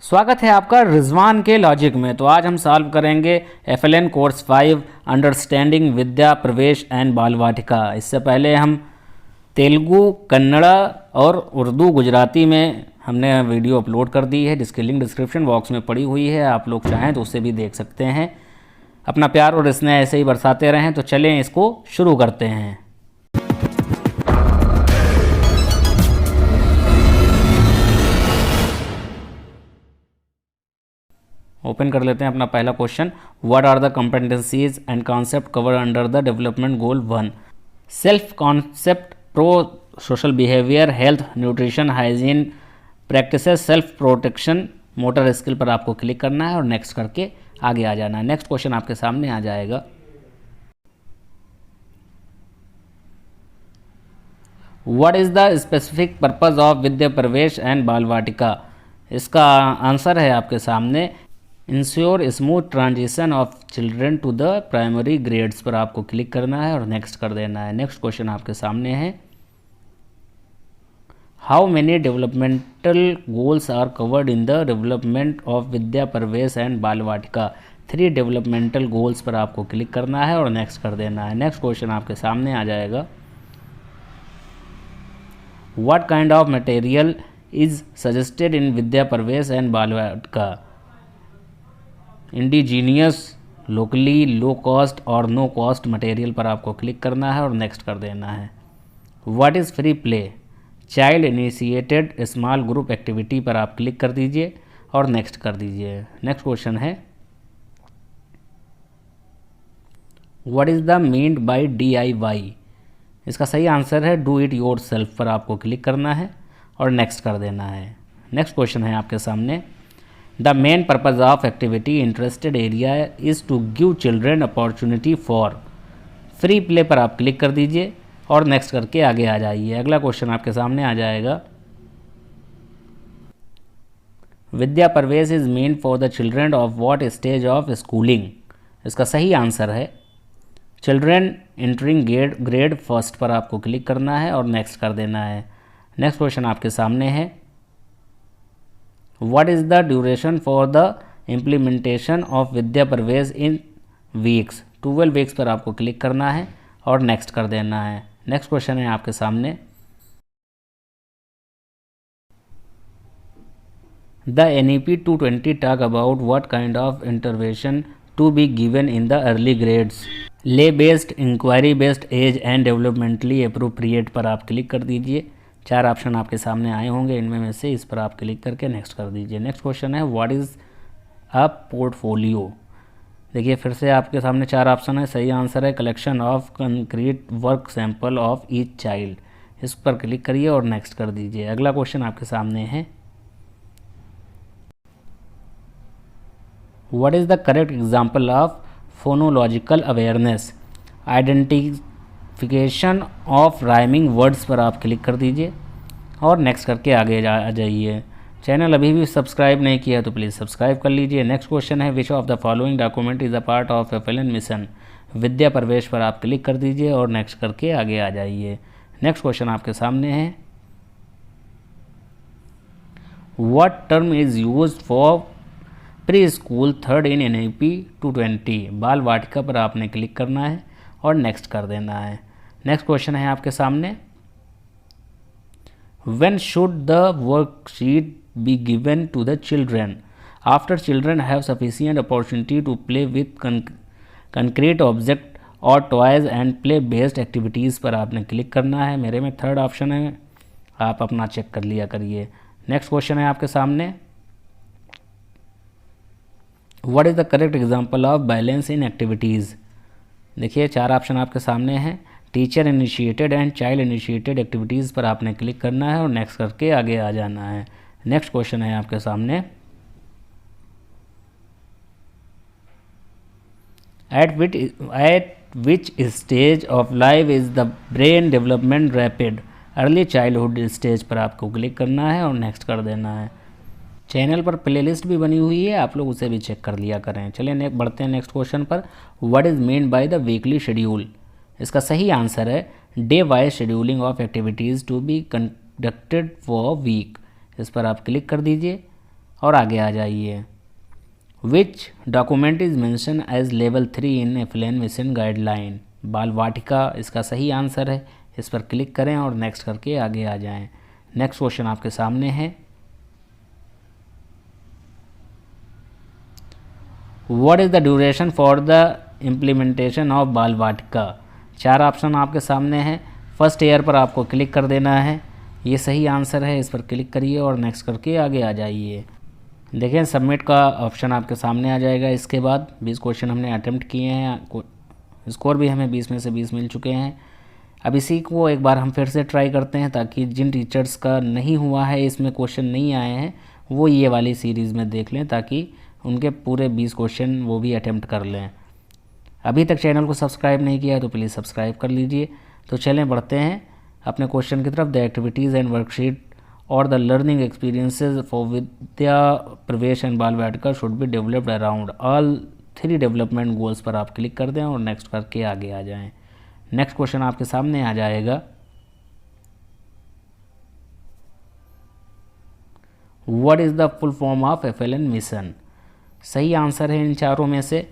स्वागत है आपका रिजवान के लॉजिक में। तो आज हम सॉल्व करेंगे FLN course 5 understanding Vidya Pravesh and Bal वाटिका। इससे पहले हम तेलुगु, कन्नड़ा और उर्दू, गुजराती में हमने वीडियो अपलोड कर दी है, जिसकी लिंक डिस्क्रिप्शन बॉक्स में पड़ी हुई है। आप लोग चाहें तो उससे भी देख सकते हैं। अपना प्यार और स्नेह ऐसे ही बरसाते रहें। तो चलें इसको शुरू करते हैं। ओपन कर लेते हैं अपना पहला question. What are the competencies and concept cover under the development goal 1? Self concept, pro social behaviour, health, nutrition, hygiene practices, self protection, motor skill पर आपको क्लिक करना है और नेक्स्ट करके आगे आ जाना है। नेक्स्ट क्वेश्चन आपके सामने आ जाएगा। What is the specific purpose of Vidya Pravesh and Bal Vatika? इसका आंसर है आपके सामने, ensure smooth transition of children to the primary grades पर आपको क्लिक करना है और नेक्स्ट कर देना है। नेक्स्ट क्वेश्चन आपके सामने है, how many developmental goals are covered in the development of Vidya Pravesh and Bal Vatika? 3 developmental goals पर आपको क्लिक करना है और नेक्स्ट कर देना है। नेक्स्ट क्वेश्चन आपके सामने आ जाएगा, what kind of material is suggested in Vidya Pravesh and Bal Vatika? Indigenous, locally, low cost और नो कॉस्ट मटेरियल पर आपको क्लिक करना है और नेक्स्ट कर देना है। What is free play? Child initiated small group activity पर आप क्लिक कर दीजिए और नेक्स्ट कर दीजिए। नेक्स्ट क्वेश्चन है, what is the meant by DIY? इसका सही आंसर है डू इट योर सेल्फ पर आपको क्लिक करना है और नेक्स्ट कर देना है। नेक्स्ट क्वेश्चन है आपके सामने, the main purpose of activity interested area is to give children opportunity for free play पर आप क्लिक कर दीजिए और नेक्स्ट करके आगे आ जाइए। अगला क्वेश्चन आपके सामने आ जाएगा, विद्या प्रवेश is main for the children of what stage of schooling? इसका सही आंसर है चिल्ड्रेन एंटरिंग ग्रेड फर्स्ट पर आपको क्लिक करना है और नेक्स्ट कर देना है। नेक्स्ट क्वेश्चन आपके सामने है, what is the duration for the implementation of Vidya Pravesh in weeks? 12 weeks पर आपको क्लिक करना है और नेक्स्ट कर देना है। नेक्स्ट क्वेश्चन है आपके सामने, the NEP 220 talk about what kind of intervention to be given in the early grades? Play based, inquiry based, age and developmentally appropriate पर आप क्लिक कर दीजिए। 4 ऑप्शन आपके सामने आए होंगे, इनमें में से इस पर आप क्लिक करके नेक्स्ट कर दीजिए। नेक्स्ट क्वेश्चन है, व्हाट इज़ अ पोर्टफोलियो? देखिए फिर से आपके सामने 4 ऑप्शन है। सही आंसर है collection of concrete work sample of each child. इस पर क्लिक करिए और नेक्स्ट कर दीजिए। अगला क्वेश्चन आपके सामने है, what is the correct example of phonological awareness? Identification of rhyming words पर आप क्लिक कर दीजिए और नेक्स्ट करके आगे आ जाइए। चैनल अभी भी सब्सक्राइब नहीं किया तो प्लीज़ सब्सक्राइब कर लीजिए। नेक्स्ट क्वेश्चन है, which of the following document is a part of FLN mission? Vidya Pravesh पर आप क्लिक कर दीजिए और नेक्स्ट करके आगे आ जाइए। नेक्स्ट क्वेश्चन आपके सामने है, what term is used for pre school 3rd in NEP 220? बाल वाटिका पर आपने क्लिक करना है और नेक्स्ट कर देना है। नेक्स्ट क्वेश्चन है आपके सामने, when should the worksheet be given to the children? After children have sufficient opportunity to play with concrete object और toys and play based activities पर आपने क्लिक करना है। मेरे में 3rd ऑप्शन है, आप अपना चेक कर लिया करिए। नेक्स्ट क्वेश्चन है आपके सामने, what is the correct example of balance in activities? देखिए 4 ऑप्शन आपके सामने हैं, teacher initiated and child initiated activities पर आपने क्लिक करना है और नेक्स्ट करके आगे आ जाना है। नेक्स्ट क्वेश्चन है आपके सामने, eight which stage of life is the brain development rapid? Early childhood stage पर आपको क्लिक करना है और नेक्स्ट कर देना है। चैनल पर प्लेलिस्ट भी बनी हुई है, आप लोग उसे भी चेक कर लिया करें। चलिए बढ़ते हैं नेक्स्ट क्वेश्चन पर, what is mean by the weekly schedule? इसका सही आंसर है day wise scheduling of activities to be conducted for week. इस पर आप क्लिक कर दीजिए और आगे आ जाइए। Which document is mention as level 3 in FLN mission guideline? Bal Vatika इसका सही आंसर है। इस पर क्लिक करें और नेक्स्ट करके आगे आ जाएं। नेक्स्ट क्वेश्चन आपके सामने है, what is the duration for the implementation of बाल वाटिका? 4 ऑप्शन आपके सामने हैं। फर्स्ट ईयर पर आपको क्लिक कर देना है, ये सही आंसर है। इस पर क्लिक करिए और नेक्स्ट करके आगे आ जाइए। देखें सबमिट का ऑप्शन आपके सामने आ जाएगा। इसके बाद 20 क्वेश्चन हमने अटेम्प्ट किए हैं, स्कोर भी हमें 20 में से 20 मिल चुके हैं। अब इसी को एक बार हम फिर से ट्राई करते हैं, ताकि जिन टीचर्स का नहीं हुआ है, इसमें क्वेश्चन नहीं आए हैं, वो ये वाली सीरीज़ में देख लें, ताकि उनके पूरे 20 क्वेश्चन वो भी अटेम्प्ट कर लें। अभी तक चैनल को सब्सक्राइब नहीं किया है तो प्लीज़ सब्सक्राइब कर लीजिए। तो चलें बढ़ते हैं अपने क्वेश्चन की तरफ। द एक्टिविटीज़ एंड वर्कशीट और the learning experiences for Vidya Pravesh and Bal Vatika should be developed around all 3 development goals पर आप क्लिक कर दें और नेक्स्ट करके आगे आ जाएं। नेक्स्ट क्वेश्चन आपके सामने आ जाएगा, what is the full form of FLN mission? सही आंसर है इन चारों में से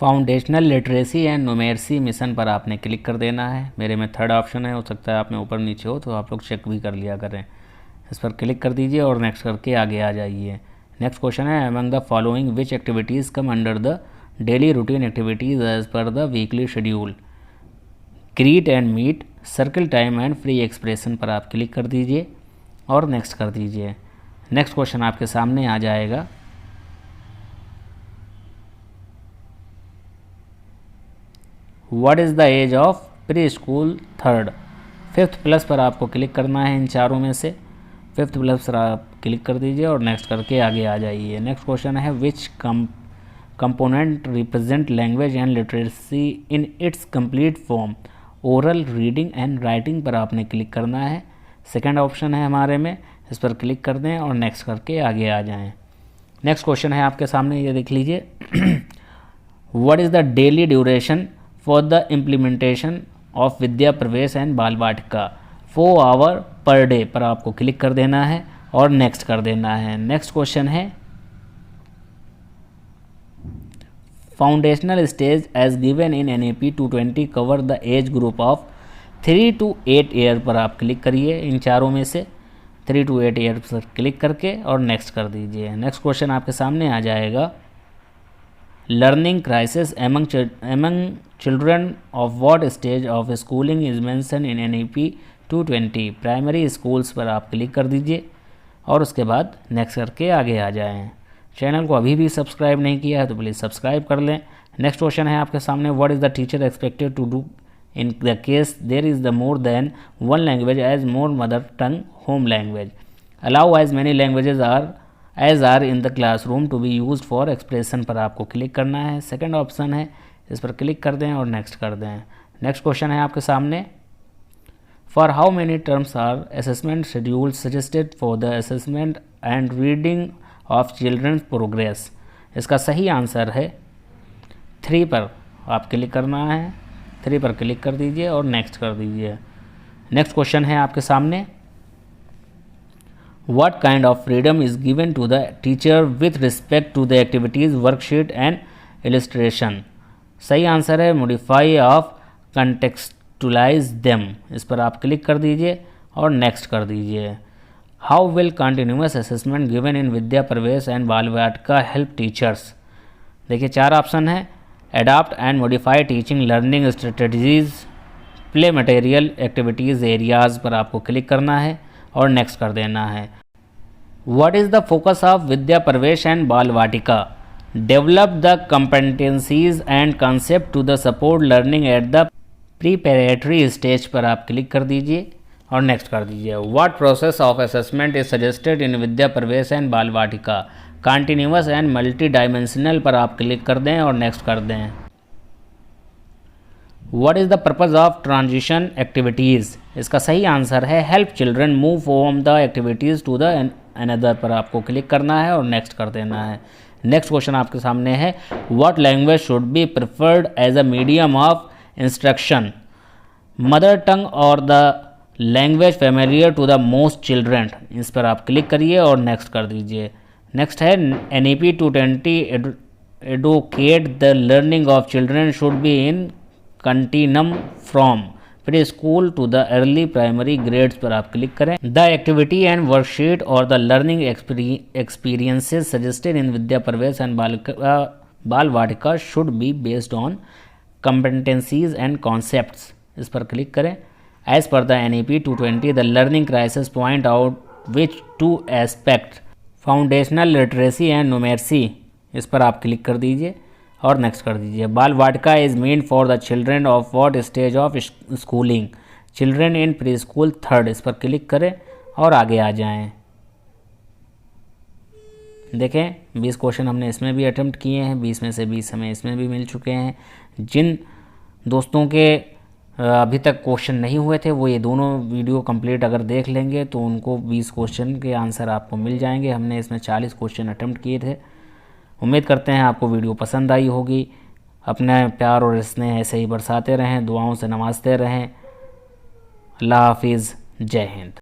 फाउंडेशनल लिटरेसी एंड न्यूमेरसी मिशन पर आपने क्लिक कर देना है। मेरे में थर्ड ऑप्शन है, हो सकता है आप में ऊपर नीचे हो, तो आप लोग चेक भी कर लिया करें। इस पर क्लिक कर दीजिए और नेक्स्ट करके आगे आ जाइए। नेक्स्ट क्वेश्चन है, among the following which activities come under the daily routine activities as per the weekly schedule? Greet and meet, circle time and free expression पर आप क्लिक कर दीजिए और नेक्स्ट कर दीजिए। नेक्स्ट क्वेश्चन आपके सामने आ जाएगा, what is the age of preschool third? 5th plus पर आपको क्लिक करना है इन चारों में से। 5th प्लस पर आप क्लिक कर दीजिए और नेक्स्ट करके आगे आ जाइए। नेक्स्ट क्वेश्चन है, विच component represent language and literacy in its complete form? Oral, reading and writing पर आपने क्लिक करना है। सेकेंड ऑप्शन है हमारे में, इस पर क्लिक कर दें और नेक्स्ट करके आगे आ जाएं। नेक्स्ट क्वेश्चन है आपके सामने, ये देख लीजिए, what is the daily duration for the implementation of Vidya Pravesh and Bal Vatika? 4 our per day पर आपको क्लिक कर देना है और नेक्स्ट कर देना है। नेक्स्ट क्वेश्चन है, foundational stage as given in NAP 220 cover the age group of 3 to 8 year पर आप क्लिक करिए। इन चारों में से 3 to 8 ईयर पर क्लिक करके और नेक्स्ट कर दीजिए। नेक्स्ट क्वेश्चन आपके सामने आ जाएगा, learning crisis among children of what stage of schooling is mention in NAP 220? Primary schools पर आप क्लिक कर दीजिए और उसके बाद नेक्स्ट करके आगे आ जाएं। चैनल को अभी भी सब्सक्राइब नहीं किया है तो प्लीज़ सब्सक्राइब कर लें। नेक्स्ट क्वेश्चन है आपके सामने, what is the teacher expected to do in the case there is the more than one language as more mother tongue home language? Allow as many languages are in the classroom to be used for expression पर आपको click करना है। Second option है, इस पर click कर दें और नेक्स्ट कर दें। नेक्स्ट क्वेश्चन है आपके सामने, for how many terms are assessment schedule suggested for the assessment and reading of children's progress? इसका सही आंसर है 3 पर आप क्लिक करना है। 3 पर क्लिक कर दीजिए और नेक्स्ट कर दीजिए। नेक्स्ट क्वेश्चन है आपके सामने, what kind of freedom is given to the teacher with respect to the activities worksheet and illustration? सही आंसर है modify of contextualize them। इस पर आप क्लिक कर दीजिए और नेक्स्ट कर दीजिए। how will continuous assessment given in Vidya Pravesh and Bal Vatika help teachers? देखिए 4 ऑप्शन है, adopt and modify teaching learning strategies, play material activities areas पर आपको क्लिक करना है और नेक्स्ट कर देना है। What is the focus of Vidya Pravesh and Bal Vatika? Develop the competencies and concept to the support learning at the preparatory stage पर आप क्लिक कर दीजिए और नेक्स्ट कर दीजिए। What process of assessment is suggested in Vidya Pravesh and Bal Vatika? Continuous and multi-dimensional पर आप click कर दें और नेक्स्ट कर दें। What is the purpose of transition activities? इसका सही आंसर है help children move from the activities to the another पर आपको क्लिक करना है और नेक्स्ट कर देना है। नेक्स्ट क्वेश्चन आपके सामने है, what language should be preferred as a medium of instruction? Mother tongue और the language familiar to the most children? इस पर आप क्लिक करिए और नेक्स्ट कर दीजिए। नेक्स्ट है NEP 220 advocate the learning of children should be in continuum from pre school to the early primary grades पर आप क्लिक करें। द एक्टिविटी एंड वर्कशीट और the learning experiences suggested in Vidya Pravesh and Bal Vatika should be based on competencies and concepts, इस पर click करें। As per the NEP 220 the learning crisis point out which two aspect foundational literacy and numeracy, इस पर आप click कर दीजिए और next कर दीजिए। Bal Vatika is meant for the children of what stage of schooling, children in pre school 3rd, इस पर क्लिक करें और आगे आ जाएं। देखें 20 क्वेश्चन हमने इसमें भी अटेम्प्ट किए हैं, 20 में से 20 हमें इसमें भी मिल चुके हैं। जिन दोस्तों के अभी तक क्वेश्चन नहीं हुए थे वो ये दोनों वीडियो कंप्लीट अगर देख लेंगे तो उनको 20 क्वेश्चन के आंसर आपको मिल जाएंगे। हमने इसमें 40 क्वेश्चन अटेम्प्ट किए थे। उम्मीद करते हैं आपको वीडियो पसंद आई होगी। अपने प्यार और स्नेह ऐसे ही बरसाते रहें, दुआओं से नवाजते रहें। अल्लाह हाफिज़, जय हिंद।